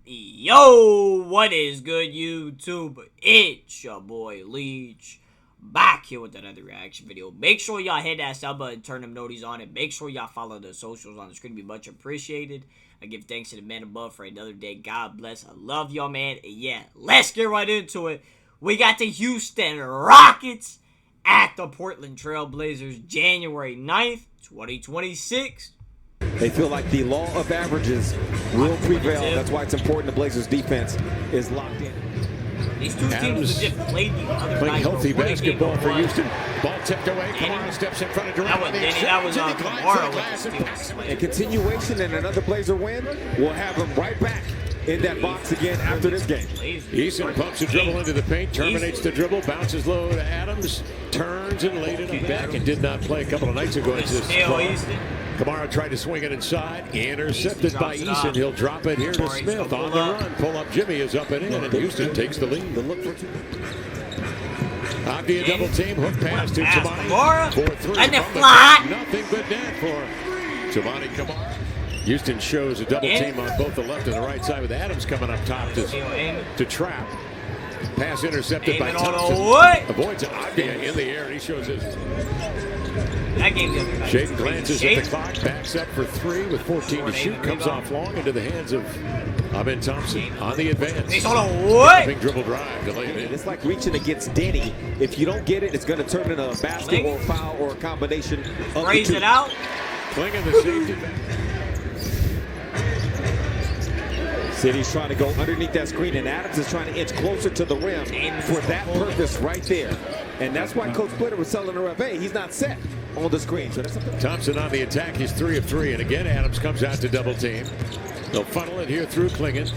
Yo, what is good, YouTube? It's your boy Leach, back here with another reaction video. Make sure y'all hit that sub button, turn them noties on, and make sure y'all follow the socials on the screen. Be much appreciated. I give thanks to the man above for another day. God bless. I love y'all, man. And yeah, let's get right into it. We got the Houston Rockets at the Portland Trail Blazers, January 9th, 2026. They feel like the law of averages will prevail. That's why it's important the Blazers' defense is locked in. These two teams legit played the other night. Playing healthy basketball for Houston. Ball tipped away. Kamara steps in front of Durant. That was Kamara with the A continuation and another Blazer win will have them right back in that box again after this game. Eason pumps a dribble into the paint, terminates the dribble, bounces low to Adams, turns and laid it back and did not play a couple of nights ago. Kamara tried to swing it inside, intercepted by Eason. He'll drop it here to Smith on the run. Pull up Jimmy is up and in, and Houston takes the lead. Avdia double team, hook pass to Tamani. 4-3 and the flat. Nothing but net for Tamani Kamara. Houston shows a double team on both the left and the right side with Adams coming up top to trap. Pass intercepted by Thompson. Avoids Avdia in the air, and he shows his. That game's Shaden glances at the clock, backs up for three with 14 to shoot, comes off long into the hands of Amen Thompson on the advance. Big dribble drive to lay it in. It's like reaching against Denny. If you don't get it, it's going to turn into a basket or a foul or a combination of Raise it out. Clinging the safety. City's trying to go underneath that screen, and Adams is trying to inch closer to the rim for that purpose right there. And that's why Coach Splitter was telling her, hey, he's not set on the screen. So Thompson on the attack. He's 3 of 3. And again, Adams comes out to double team. They'll funnel it here through Klingon.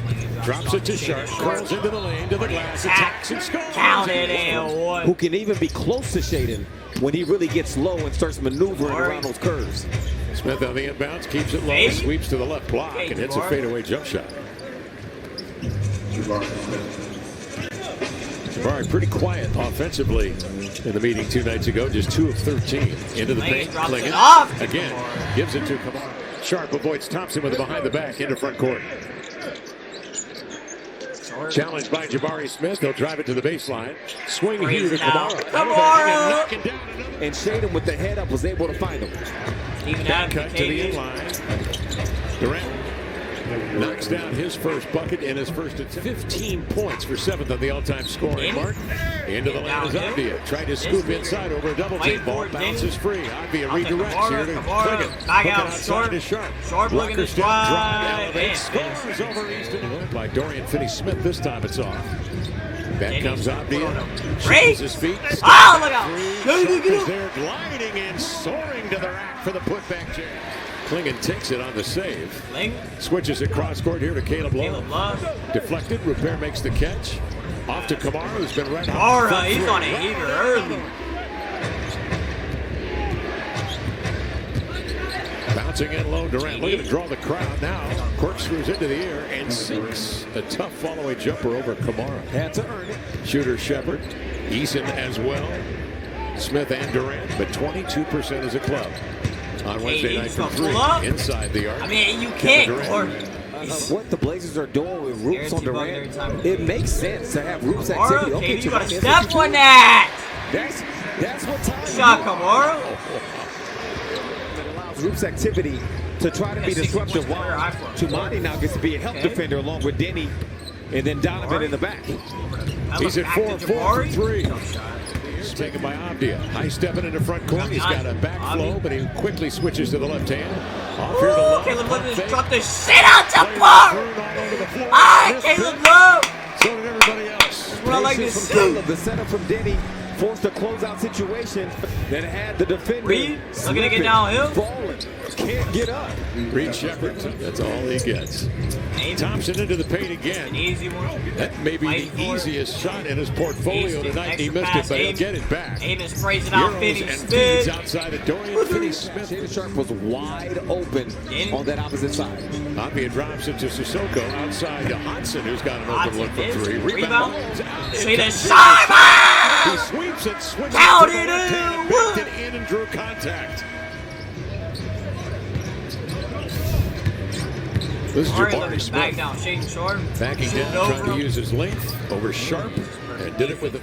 Drops it to Sharp. Curls into the lane to the glass. Attacks and scores. Count it in. Who can even be close to Shaden when he really gets low and starts maneuvering around those curves. Smith on the inbounds. Keeps it low. Sweeps to the left block and hits a fadeaway jump shot. Jabari pretty quiet offensively in the meeting 2 nights ago. Just 2 of 13 into the paint. Klingon again gives it to Kamara. Sharp avoids Thompson with a behind the back into front court. Challenged by Jabari Smith. They'll drive it to the baseline. Swing here to Kamara. And Shaden with the head up was able to find him. Cut to the inline. Durant knocks down his first bucket in his first attempt. 15 points for 7th on the all-time scoring mark. Into the lane is Avdia. Tried to scoop inside over a double team ball. Bounces free. Avdia redirects here to Klingon. Back out outside to Sharp. Looking to drive. Scores over Easton. By Dorian Finney-Smith. This time it's off. Back comes Avdia. Shakes his feet. Oh, look out. They're gliding and soaring to the rack for the putback jam. Klingon takes it on the save. Switches it cross court here to Caleb Love. Deflected. Repair makes the catch. Off to Kamara, who's been right on. He's on a heater early. Bouncing in low, Durant looking to draw the crowd now. Corkscrews into the air and sinks a tough follow-away jumper over Kamara. Had to earn it. Shooter Shepard. Eason as well. Smith and Durant, but 22% as a club. On Wednesday night from 3 inside the arc. I mean, you can't. What the Blazers are doing with Roops on Durant, it makes sense to have Roops activity. Okay, you gotta step on that. That's what time. Shot Kamara. It allows Roops activity to try to be disruptive. While Tumani now gets to be a help defender along with Denny, and then Donovan in the back. He's at 4 for 3. Taken by Avdia. High stepping into front court. He's got a back flow, but he quickly switches to the left hand. Off here to Love. Caleb Love just dropped the shit out the bar. Caleb Love. So did everybody else. That's what I like to see. The setup from Denny forced a closeout situation that had the defender Reed looking to get downhill. Falling. Can't get up. Reed Shepard. That's all he gets. Thompson into the paint again. An easy one. That may be the easiest shot in his portfolio tonight. He missed it, but he'll get it back. Amos sprays it out. Finney-Smith. Outside of Dorian Finney-Smith. Shaden Sharp was wide open on that opposite side. Avdia drops it to Sissoko outside to Hodson, who's got an open look for 3. Rebound. Shaden Sharp. He sweeps it, switches Count it in. backed it in and drew contact. This is Alright, Jabari back Smith. down, Shane Sharp. Backing down, trying to use his length over Sharp. And did it with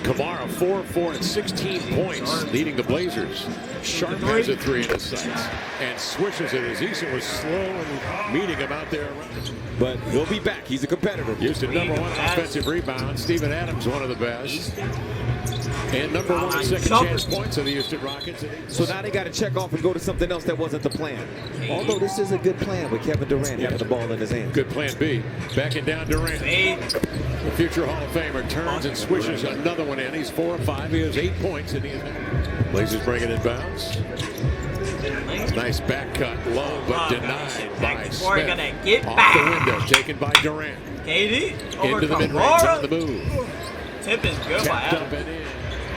Kamara, 4 and 16 points, leading the Blazers. Sharp has a 3 in his sights and swishes it as Eason was slow and meeting him out there. But he'll be back. He's a competitor. Houston #1 offensive rebound. Steven Adams, one of the best. And #1 second chance points of the Houston Rockets. So now they got to check off and go to something else that wasn't the plan. Although this is a good plan with Kevin Durant having the ball in his hand. Good plan B. Backing down Durant. The future Hall of Famer turns and swishes another one in. He's 4 of 5. He has 8 points in the Blazers bring it in bounds. Nice back cut, low but denied by Smith. Off the window, taken by Durant. KD Into the mid-range on the move. Tip is good by Tapped up Adams. and in.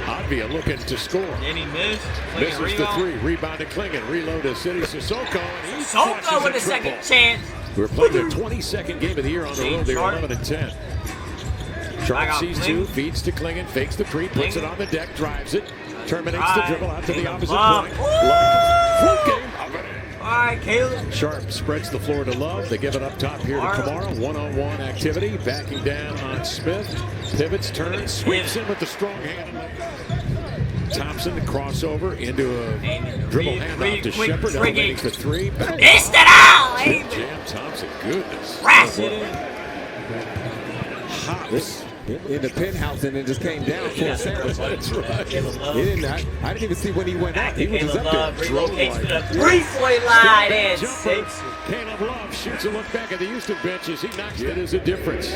Avdia looking to score. Then he missed. Misses the 3. Rebound to Klingon. Reload to City Sissoko. And he Sissoko with a second chance. We're playing their 22nd game of the year on the road. They're 11 and 10. Sharp sees 2, feeds to Klingon, fakes the pre, puts it on the deck, drives it, terminates the dribble out to the opposite point. Flip game. All right, Caleb. Sharp spreads the floor to Love. They give it up top here to Kamara. One-on-one activity. Backing down on Smith. Pivots, turns, sweeps in with the strong hand. Thompson, the crossover into a dribble handoff to Shepard. Elevating for 3. Missed it out. Jam Thompson, goodness. Crash it in. Hops in the penthouse and it just came down for a sandwich. That's right. He didn't, I didn't even see when he went out. He was just up there. Relocates to the 3-point line and 6. Caleb Love shoots a look back at the Houston bench as he knocks it as a difference.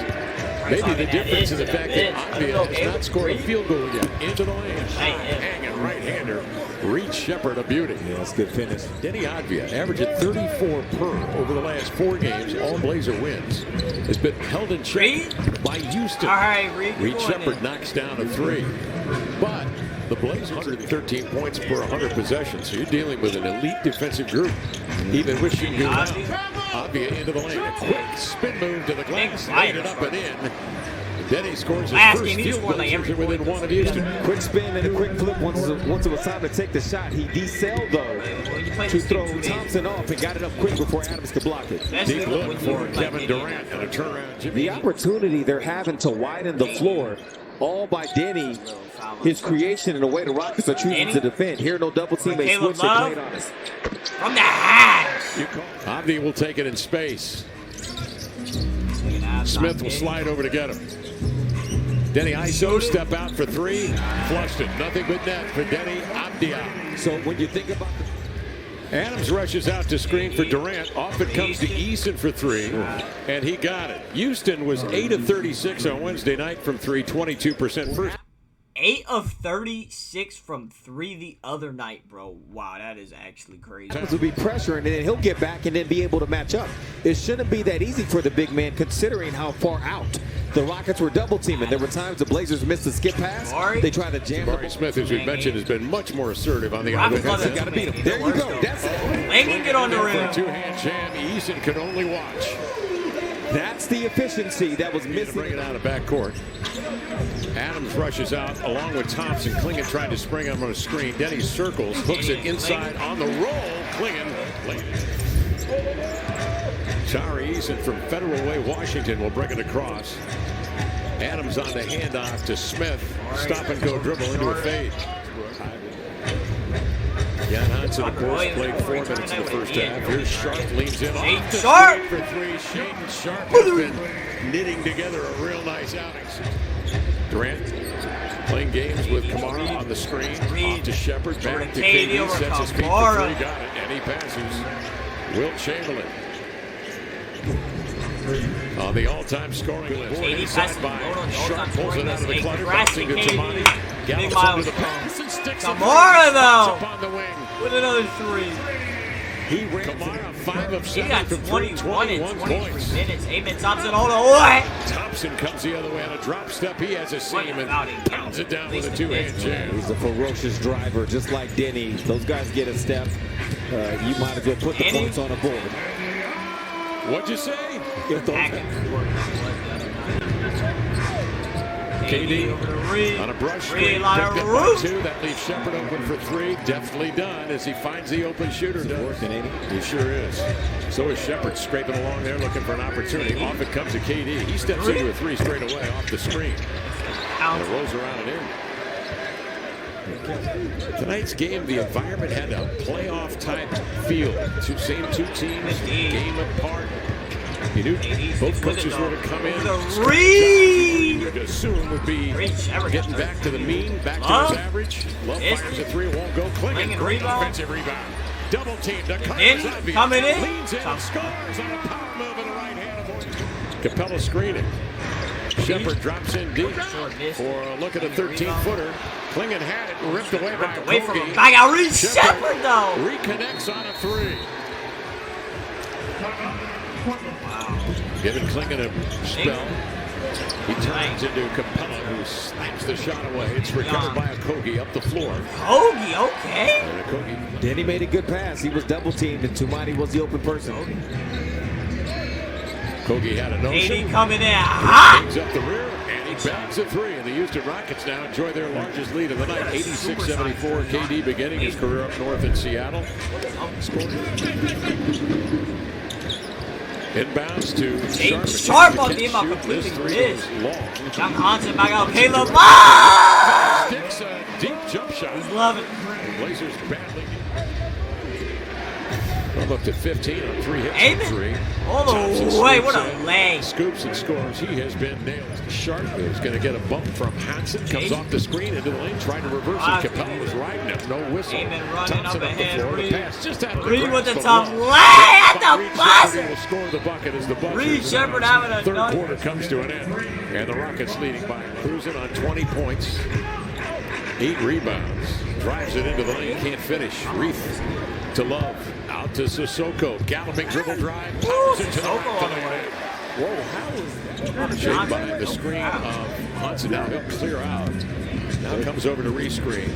Maybe the difference is the fact that Avdia has not scored a field goal yet. Into the lane. Hanging right-hander. Reach Shepard a beauty. Yeah, that's a good finish. Denny Avdia, averaging 34 per over the last 4 games, all Blazer wins, has been held in check by Houston. All right, Reed Shepard knocks down a 3. But the Blazers 113 points per 100 possessions. So you're dealing with an elite defensive group. Even with you do now. Avdia into the lane. A quick spin move to the glass. Laid it up and in. Denny scores his first field goal within 1 of Houston. Quick spin and a quick flip. Once it was time to take the shot, he decelled though to throw Thompson off and got it up quick before Adams could block it. Deep look for Kevin Durant and a turnaround. The opportunity they're having to widen the floor, all by Denny, his creation and the way the Rockets are choosing to defend. Here, no double team, they switch, they played on us. From the hash. Avdia will take it in space. Smith will slide over to get him. Denny ISO, step out for 3, flushed it. Nothing but net for Denny Avdia. So when you think about Adams rushes out to screen for Durant. Off it comes to Eason for 3, and he got it. Houston was 8 of 36 on Wednesday night from 3, 22% first. 8 of 36 from 3 the other night, bro. Wow, that is actually crazy. Adams will be pressuring, and then he'll get back and then be able to match up. It shouldn't be that easy for the big man, considering how far out the Rockets were double teaming. There were times the Blazers missed a skip pass. They tried to jam the ball. Smith, as we mentioned, has been much more assertive on the Rockets offense. Got to beat him. There you go. That's it. Langan get on the rim. Two-hand jam. Eason could only watch. That's the efficiency that was missing. Bring it out of backcourt. Adams rushes out along with Thompson. Klingon trying to spring him on a screen. Denny circles, hooks it inside on the roll. Klingon. Tari Eason from Federal Way, Washington will bring it across. Adams on the handoff to Smith. Stop and go dribble into a fade. Jan Hansen, of course, played 4 minutes in the first half. Here's Sharp, leans in off the Sharp for 3. Shaden Sharp has been knitting together a real nice outing. Durant playing games with Kamara on the screen. Off to Shepard, back to KD, sets his feet for 3, got it, and he passes. Wilt Chamberlain on the all-time scoring list. Inside by Sharp, pulls it out of the clutter, bouncing to Tamani. Gallops under the pass and sticks Kamara, though, up on the wing with another 3. He ran Kamara 5 of 7 He got from 21 in 21 23 points. minutes. Amen Thompson, hold on, what? Thompson comes the other way on a drop step. He has a seam and pounds it down with a 2-hand jam. He's a ferocious driver, just like Denny. Those guys get a step. You might as well put the points on the board. What'd you say? If those KD on a brush screen, picked up by 2. That leaves Shepard open for 3. Deftly done as he finds the open shooter. He sure is. So is Shepard scraping along there looking for an opportunity. Off it comes to KD. He steps into a 3 straight away off the screen. And it rolls around and in. Tonight's game, the environment had a playoff type feel. Same two teams, game apart. You knew both coaches were to come in. You'd assume would be getting back to the mean, back to his average. Love fires a 3, won't go. Klingon, great offensive rebound. Double team to coming in. Leans in and scores on a power move in the right hand. Capella screening. Shepard drops in deep for a look at a 13-footer. Klingon had it, ripped away by away from him. Back out, Reed Shepard though. Reconnects on a 3. Giving Klingon a spell. He turns into Capella, who slaps the shot away. It's recovered by Okogie up the floor. Okogie, okay. Denny made a good pass. He was double teamed, and Tumani was the open person. Okogie had a notion. KD coming in Hangs up the rear, and he bags a 3. And the Houston Rockets now enjoy their largest lead of the night, 86-74. KD beginning his career up north in Seattle. Inbounds to Sharp on the inbound, completely missed. John Hansen back out. Caleb sticks a deep jump shot. He's loving it. The Blazers badly. Well, up to 15 on 3 hits. Amen. 3. All the way. What a leg. Scoops and scores. He has been nailed. Sharp is going to get a bump from Hansen. Comes off the screen into the lane. Trying to reverse it. Capella was right. No whistle. Amen running Thompson up ahead. Reed with the top leg at the buzzer. Will score the bucket as the buzzer. Reed Shepard having a third quarter comes to an end. And the Rockets leading by cruising on 20 points. 8 rebounds. Drives it into the lane. Can't finish. Reef to Love. Out to Sissoko. Galloping dribble drive. Powers into the right. Whoa, how is that? Shaped by the screen of Hansen. Now he'll clear out. Now comes over to rescreen.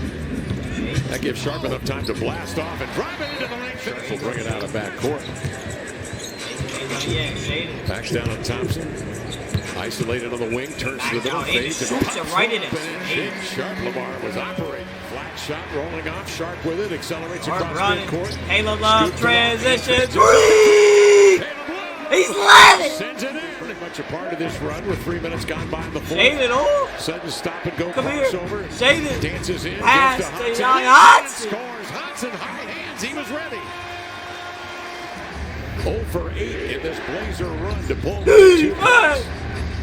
That gives Sharp enough time to blast off and drive it into the lane. Sharp will bring it out of back court. Backs down on Thompson. Isolated on the wing. Turns to the middle. Fades and shoots it right in it. Sharp Lamar was operating. Flat shot rolling off. Sharp with it. Accelerates across midcourt. Caleb Love transition. 3! He's landing. Sends it in. Pretty much a part of this run with 3 minutes gone by in the fourth. Shaded on. Sudden stop and go crossover. Shaded. Dances in. Pass to young Hansen. Scores. Hansen high hands. He was ready. 0 for 8 in this Blazer run to pull the 2 points.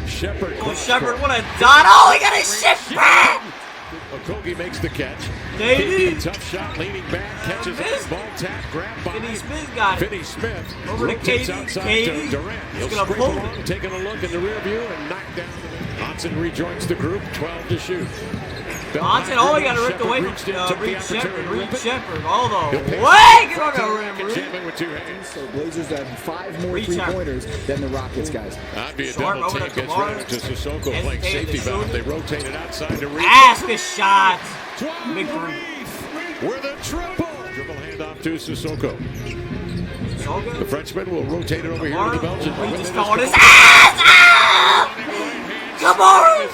Shepard. Shepard, what a dot. Oh, he got a shift back. Okogie makes the catch. KD. Tough shot, leaning back, catches it. Ball tap, grab by. Finney Smith got it. Finney Smith over to KD. Outside to Durant. He'll scrape along, taking a look in the rear view and knock down. Hansen rejoins the group, 12 to shoot. Hansen, oh, he got to rip away from Reed Shepard. All the way. Get on the rim, with 2 hands. So Blazers have 5 more three-pointers than the Rockets, guys. That'd be a double team. Gets ready to Sissoko playing safety valve. They rotate it outside to Reed. Ask a shot. Big three. With a triple. Dribble handoff to Sissoko. The Frenchman will rotate it over here to the Belgian. He's throwing his ass out. Come on.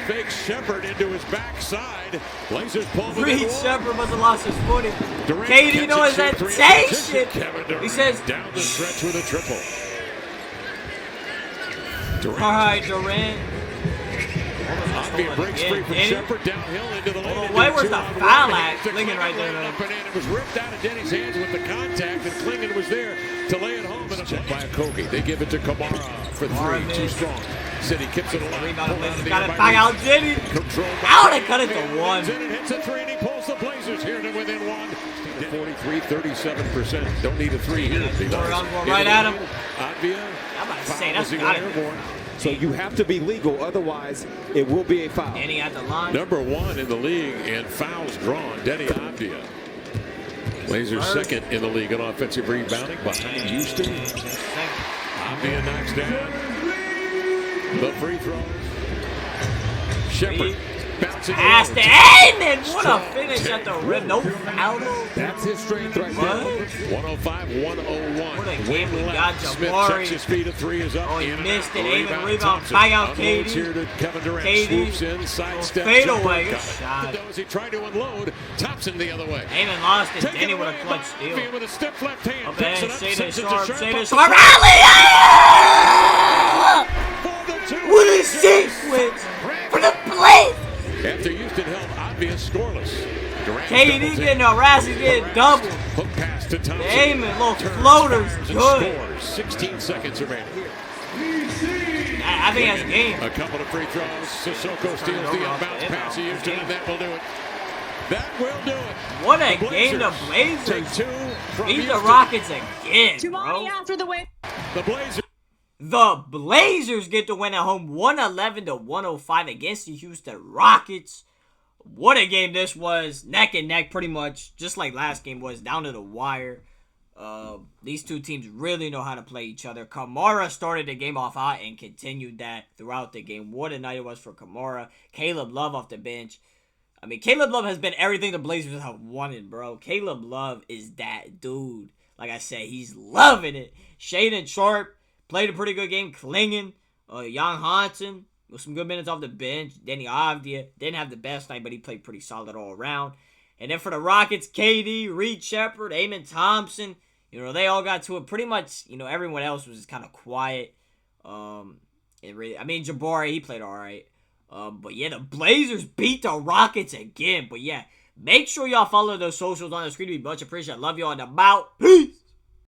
Fakes Shepard into his backside. Blazers pull the Reed Shepard must have lost his footing. Durant KD knows that sensation. He says down the stretch with a triple. Durant. All right, Durant. Avdia breaks free from Shepard downhill into the lane. Why was the foul at Klingon right there? It was ripped out of Denny's hands with the contact, and Klingon was there to lay it home. And a check by Okogie. They give it to Kamara for 3. Too strong. City keeps it alive. Got it back out, Denny. Out and cut it to 1. And it hits a 3, and he pulls the Blazers here to within 1. 43, 37%. Don't need a 3 here. Right at him. Avdia. I'm about to say that's got it. So you have to be legal, otherwise it will be a foul. Denny at the line. Number 1 in the league in fouls drawn, Denny Avdia. Blazers second in the league in offensive rebounding behind Houston. Avdia knocks down the free throws. Shepard Past the Amen. What a finish at the rim. No foul. That's his strength right What? there. 105-101. What a game we got. Smith Jabari. checks his feet. A three is up. Oh, he in and missed out. it. Amen rebound. Thompson Back out unloads KD. here to Kevin Durant. KD. Swoops in. Sidestep. Fadeaway. jumper. Good Cut shot. the doors. He tried to unload. Thompson the other way. Amen lost it. Taken Denny with away a clutch by steal. Ivy with a stiff left hand. Up Picks ahead. it up, Shade sends it to Sharp. Sharp. Shade Up Sharp. the for the two. What a sequence for the play. After Houston held obvious scoreless. Durant KD getting harassed. He's getting doubled. Hook pass to Thompson. Amen. Little Turns, floaters. fires, and Good. scores. 16 seconds remaining. I think that's game. A couple of free throws. Sissoko steals the inbound pass to Houston, and that will do it. That will do it. What a The game the Blazers take Blazers. two from Beat the Houston. Rockets again, Tumani bro. after the win. The Blazers. The Blazers get the win at home 111-105 against the Houston Rockets. What a game this was. Neck and neck pretty much. Just like last game was. Down to the wire. These two teams really know how to play each other. Kamara started the game off hot and continued that throughout the game. What a night it was for Kamara. Caleb Love off the bench. I mean, Caleb Love has been everything the Blazers have wanted, bro. Caleb Love is that dude. Like I said, he's loving it. Shaden Sharp played a pretty good game. Klingen, Jan Hansen with some good minutes off the bench. Denny Avdia didn't have the best night, but he played pretty solid all around. And then for the Rockets, KD, Reed Shepard, Amen Thompson, they all got to it. Pretty much, everyone else was just kind of quiet. Jabari, he played all right. But yeah, the Blazers beat the Rockets again. But yeah, make sure y'all follow those socials on the screen. We much appreciate it. Love y'all and about. Peace.